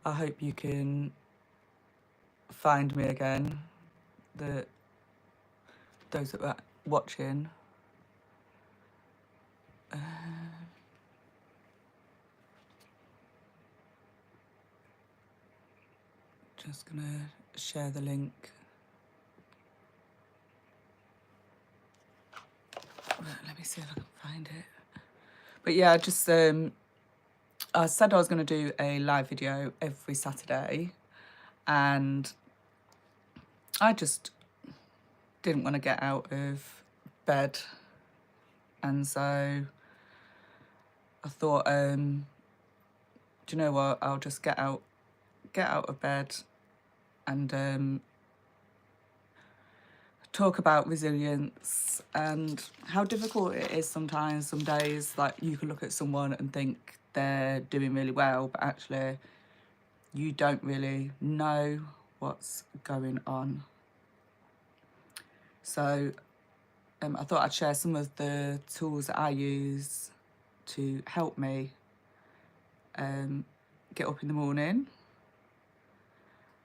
I hope you can find me again, those that were watching. Just gonna share the link. Let me see if I can find it. But yeah, just I said I was going to do a live video every Saturday, and I just didn't want to get out of bed, and so I thought, do you know what? I'll just get out of bed and talk about resilience and how difficult it is sometimes. Some days, like, you can look at someone and think they're doing really well, but actually you don't really know what's going on. So I thought I'd share some of the tools that I use to help me get up in the morning,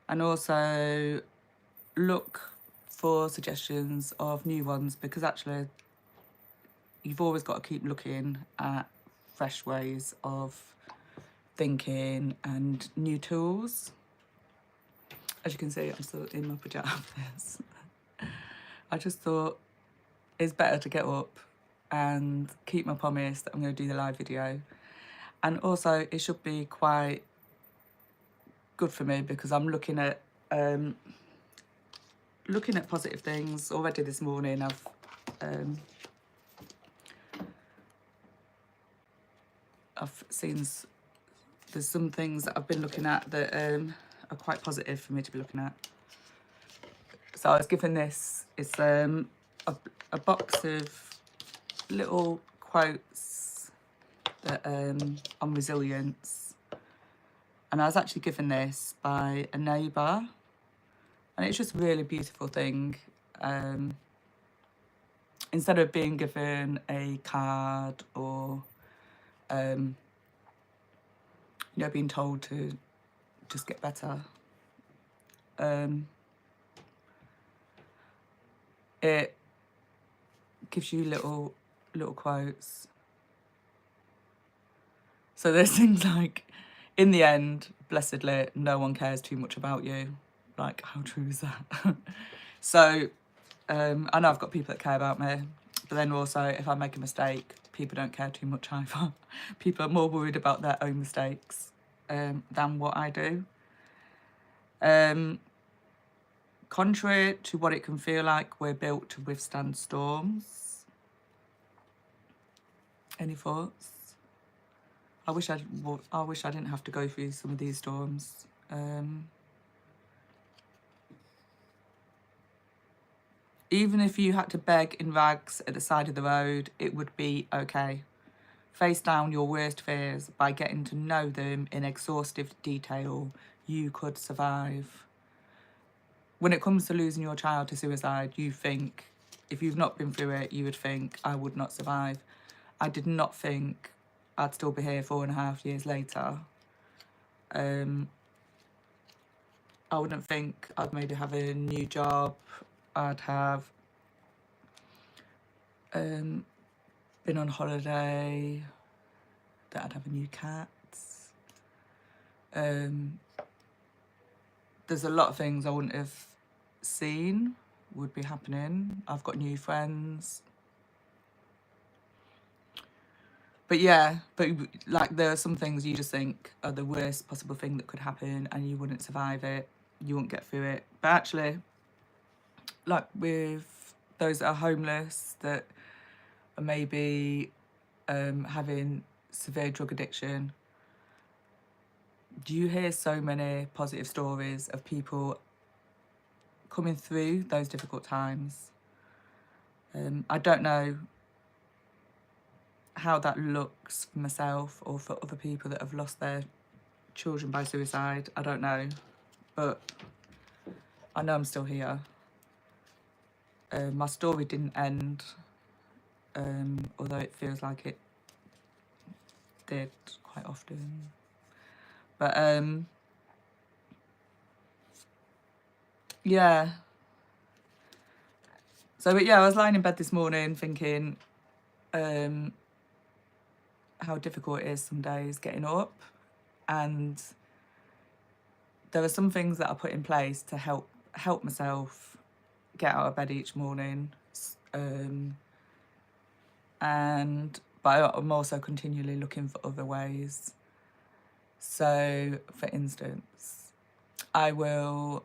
and also look for suggestions of new ones, because actually you've always got to keep looking at fresh ways of thinking and new tools. As you can see, I'm still in my pyjamas. I just thought it's better to get up and keep my promise that I'm going to do the live video. And also it should be quite good for me, because I'm looking at positive things already. This morning I've seen there's some things that I've been looking at that are quite positive for me to be looking at. So I was given this, it's a box of little quotes that on resilience, and I was actually given this by a neighbour, and it's just a really beautiful thing. Instead of being given a card or being told to just get better, it gives you little quotes. So there's things like, in the end, blessedly, no one cares too much about you. Like, how true is that? So I know I've got people that care about me, but then also, if I make a mistake, people don't care too much either. People are more worried about their own mistakes than what I do. Contrary to what it can feel like, we're built to withstand storms. Any thoughts? I wish I didn't have to go through some of these storms. Even if you had to beg in rags at the side of the road, it would be okay. Face down your worst fears by getting to know them in exhaustive detail. You could survive. When it comes to losing your child to suicide, you think, if you've not been through it, you would think, I would not survive. I did not think I'd still be here 4.5 years later. I wouldn't think I'd maybe have a new job. I'd have been on holiday, that I'd have a new cat. There's a lot of things I wouldn't have seen would be happening. I've got new friends. But yeah, like, there are some things you just think are the worst possible thing that could happen, and you wouldn't survive it, you wouldn't get through it. But actually, like with those that are homeless, that are maybe having severe drug addiction, do you hear so many positive stories of people coming through those difficult times? I don't know how that looks for myself or for other people that have lost their children by suicide. I don't know, but I know I'm still here. My story didn't end, although it feels like it did quite often. But yeah. So, but yeah, I was lying in bed this morning thinking how difficult it is some days getting up, and there are some things that I put in place to help myself get out of bed each morning, and but I'm also continually looking for other ways. So, for instance, I will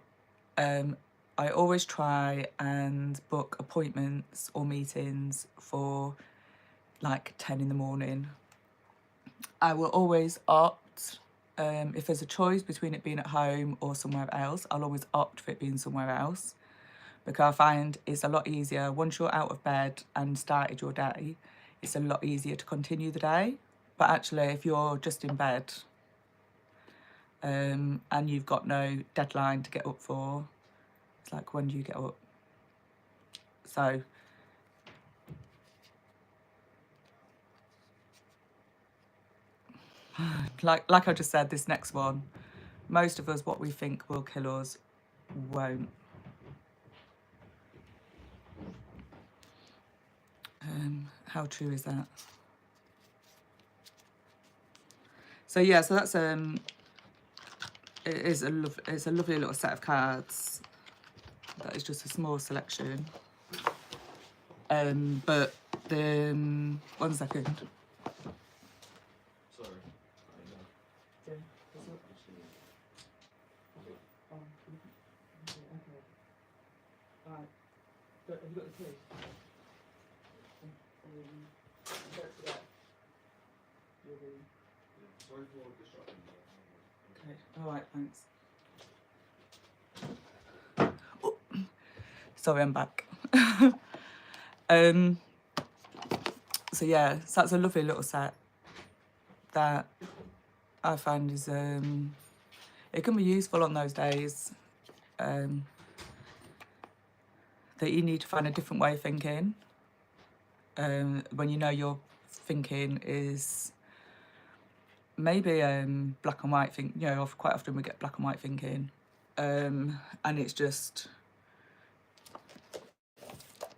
I always try and book appointments or meetings for like 10 in the morning. I will always opt, if there's a choice between it being at home or somewhere else, I'll always opt for it being somewhere else, because I find it's a lot easier once you're out of bed and started your day. It's a lot easier to continue the day. But actually, if you're just in bed and you've got no deadline to get up for, it's like, when do you get up? So like I just said, this next one, most of us, what we think will kill us won't. How true is that? So yeah, so that's it's a lovely little set of cards. That is just a small selection. But the 1 second. Sorry. Yeah. Right. Have you got the key? Sorry for disrupting. Okay. All right. Thanks. Oh. Sorry, I'm back. So yeah, so that's a lovely little set that I find is it can be useful on those days that you need to find a different way of thinking. When you know your thinking is maybe black and white think, you know, quite often we get black and white thinking, and it's just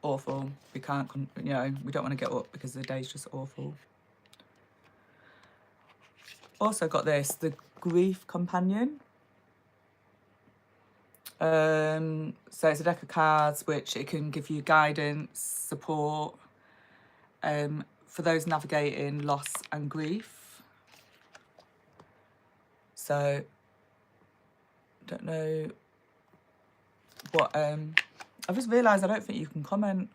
awful. We can't, you know, we don't want to get up because the day's just awful. Also got this, the Grief Companion. So it's a deck of cards which it can give you guidance, support for those navigating loss and grief. So don't know what I've just realised I don't think you can comment.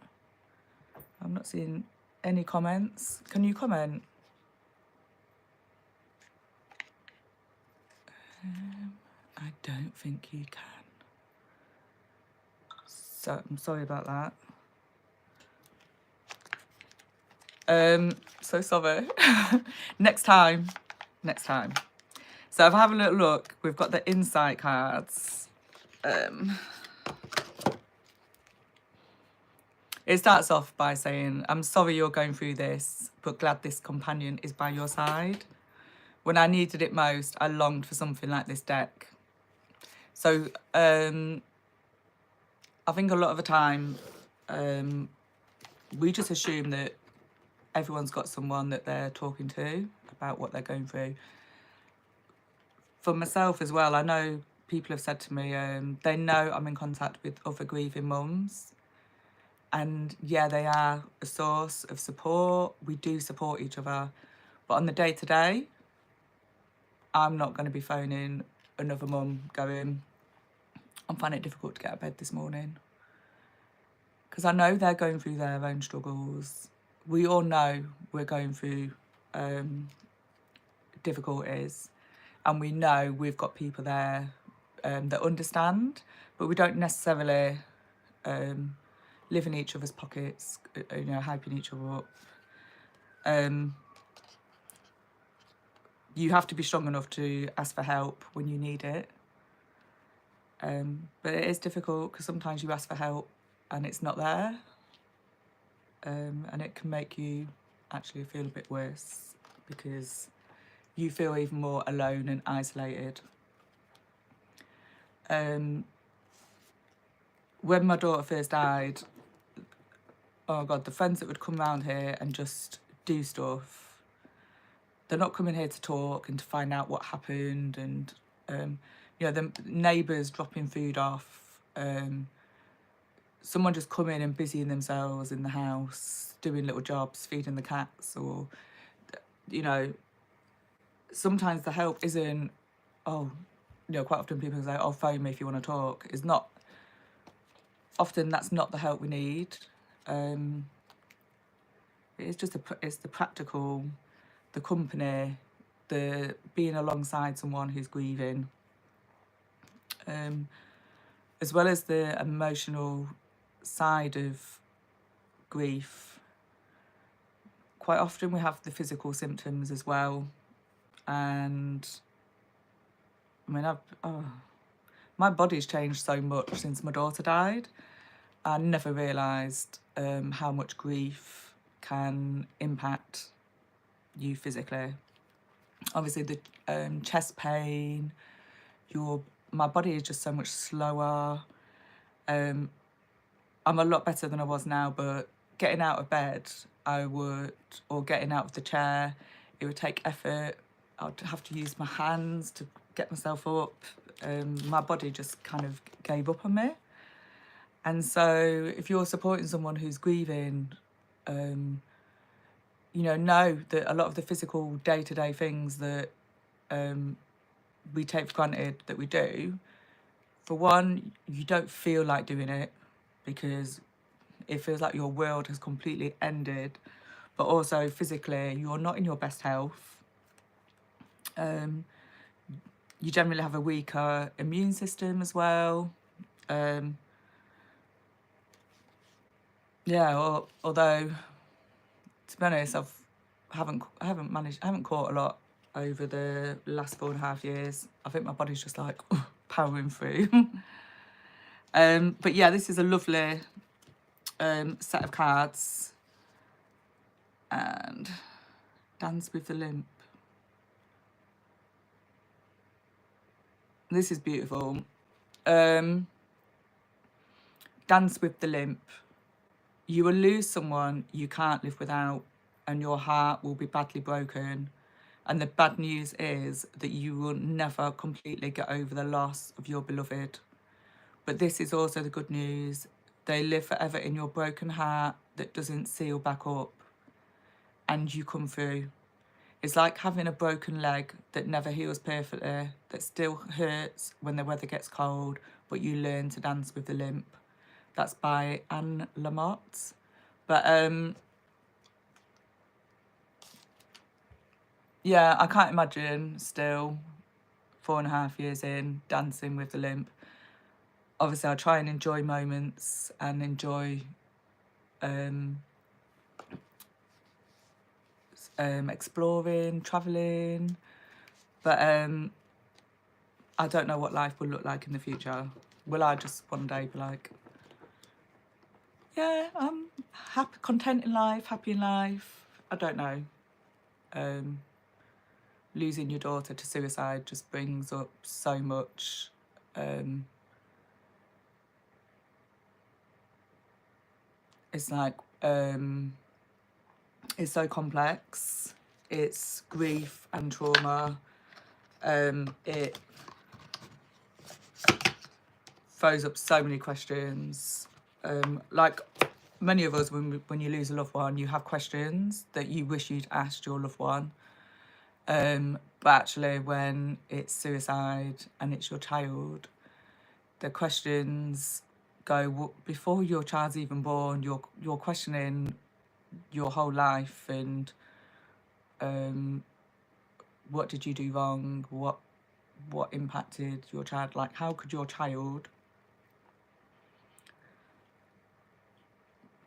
I'm not seeing any comments. Can you comment? I don't think you can. So I'm sorry about that. So sorry. Next time. So if I have a little look, we've got the insight cards. It starts off by saying, I'm sorry you're going through this, but glad this companion is by your side. When I needed it most, I longed for something like this deck. So I think a lot of the time we just assume that everyone's got someone that they're talking to about what they're going through. For myself as well, I know people have said to me, they know I'm in contact with other grieving mums. And yeah, they are a source of support. We do support each other. But on the day-to-day, I'm not going to be phoning another mum going, I'm finding it difficult to get out of bed this morning. Because I know they're going through their own struggles. We all know we're going through difficulties. And we know we've got people there that understand. But we don't necessarily live in each other's pockets, you know, hyping each other up. You have to be strong enough to ask for help when you need it. But it is difficult because sometimes you ask for help and it's not there. And it can make you actually feel a bit worse because you feel even more alone and isolated. when my daughter first died, oh God, the friends that would come around here and just do stuff, they're not coming here to talk and to find out what happened, and you know, the neighbours dropping food off, someone just coming and busying themselves in the house, doing little jobs, feeding the cats, or, you know, sometimes the help isn't, oh, you know, quite often people say, oh, phone me if you want to talk. It's not, often that's not the help we need. It's just it's the practical, the company, the being alongside someone who's grieving, as well as the emotional side of grief. Quite often we have the physical symptoms as well, and I mean, my body's changed so much since my daughter died. I never realised how much grief can impact you physically. Obviously, the chest pain, my body is just so much slower. I'm a lot better than I was now, but getting out of bed, or getting out of the chair, it would take effort. I'd have to use my hands to get myself up. My body just kind of gave up on me. And so if you're supporting someone who's grieving, you know that a lot of the physical day-to-day things that we take for granted that we do, for one, you don't feel like doing it because it feels like your world has completely ended, but also physically you're not in your best health. You generally have a weaker immune system as well. Yeah, although to be honest, I haven't caught a lot over the last 4.5 years. I think my body's just like powering through. But yeah, this is a lovely set of cards. And Dance with the Limp. This is beautiful. Dance with the Limp. You will lose someone you can't live without, and your heart will be badly broken. And the bad news is that you will never completely get over the loss of your beloved. But this is also the good news. They live forever in your broken heart that doesn't seal back up, and you come through. It's like having a broken leg that never heals perfectly, that still hurts when the weather gets cold, but you learn to dance with the limp. That's by Anne Lamott. But yeah, I can't imagine still 4.5 years in dancing with the limp. Obviously, I try and enjoy moments and enjoy exploring, travelling, but I don't know what life will look like in the future. Will I just one day be like, yeah, I'm happy, content in life, happy in life? I don't know. Losing your daughter to suicide just brings up so much. It's like, it's so complex. It's grief and trauma. It throws up so many questions. Like many of us, when you lose a loved one, you have questions that you wish you'd asked your loved one. But actually, when it's suicide and it's your child, the questions go before your child's even born. You're questioning your whole life and what did you do wrong? What impacted your child? Like, how could your child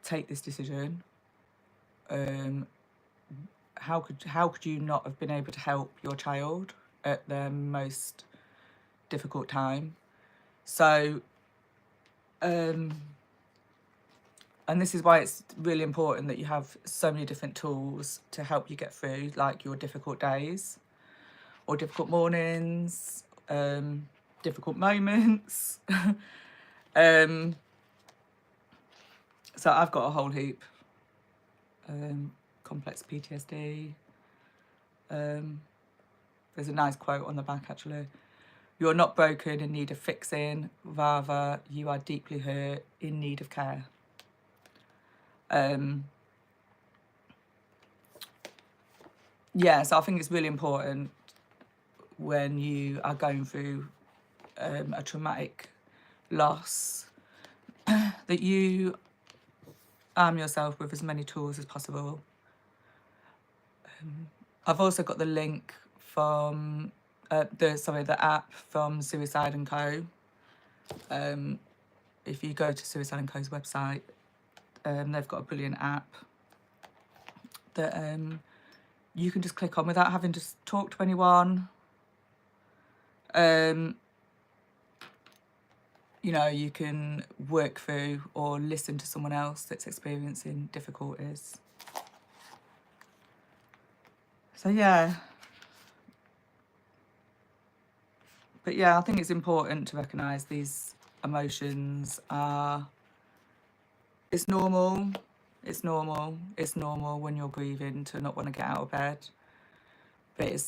take this decision? How could you not have been able to help your child at their most difficult time? So, and this is why it's really important that you have so many different tools to help you get through, like your difficult days or difficult mornings, difficult moments. So I've got a whole heap. Complex PTSD. There's a nice quote on the back actually. You're not broken in need of fixing, rather you are deeply hurt in need of care. Yeah, so I think it's really important when you are going through a traumatic loss that you arm yourself with as many tools as possible. I've also got the link from the app from Suicide & Co. If you go to Suicide & Co.'s website, they've got a brilliant app that you can just click on without having to talk to anyone. You know, you can work through or listen to someone else that's experiencing difficulties. So yeah. But yeah, I think it's important to recognise these emotions are, it's normal. It's normal. It's normal when you're grieving to not want to get out of bed. But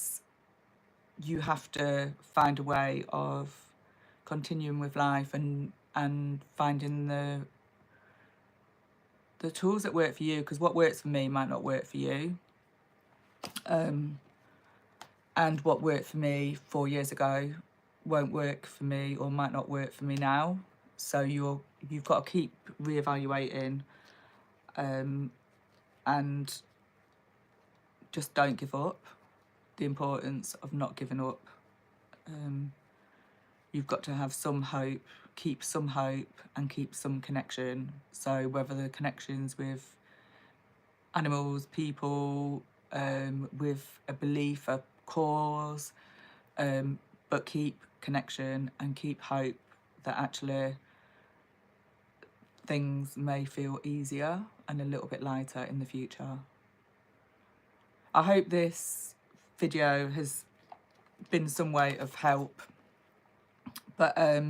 you have to find a way of continuing with life and finding the tools that work for you, because what works for me might not work for you. And what worked for me 4 years ago won't work for me or might not work for me now. So you've got to keep reevaluating, and just don't give up. The importance of not giving up. You've got to have some hope, keep some hope and keep some connection. So whether the connections with animals, people, with a belief, a cause, but keep connection and keep hope that actually things may feel easier and a little bit lighter in the future. I hope this video has been some way of help, but I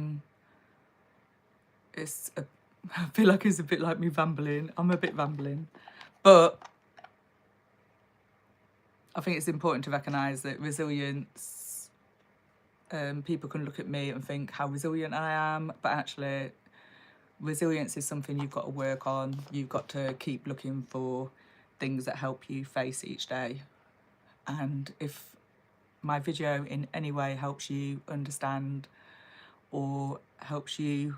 feel like it's a bit like me rambling. I'm a bit rambling, but I think it's important to recognise that resilience, people can look at me and think how resilient I am, but actually resilience is something you've got to work on. You've got to keep looking for things that help you face each day. And if my video in any way helps you understand or helps you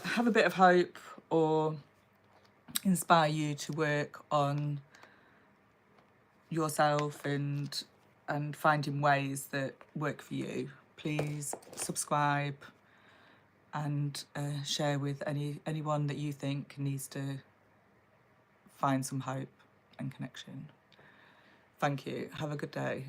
have a bit of hope or inspire you to work on yourself and finding ways that work for you, please subscribe and share with anyone that you think needs to find some hope and connection. Thank you. Have a good day.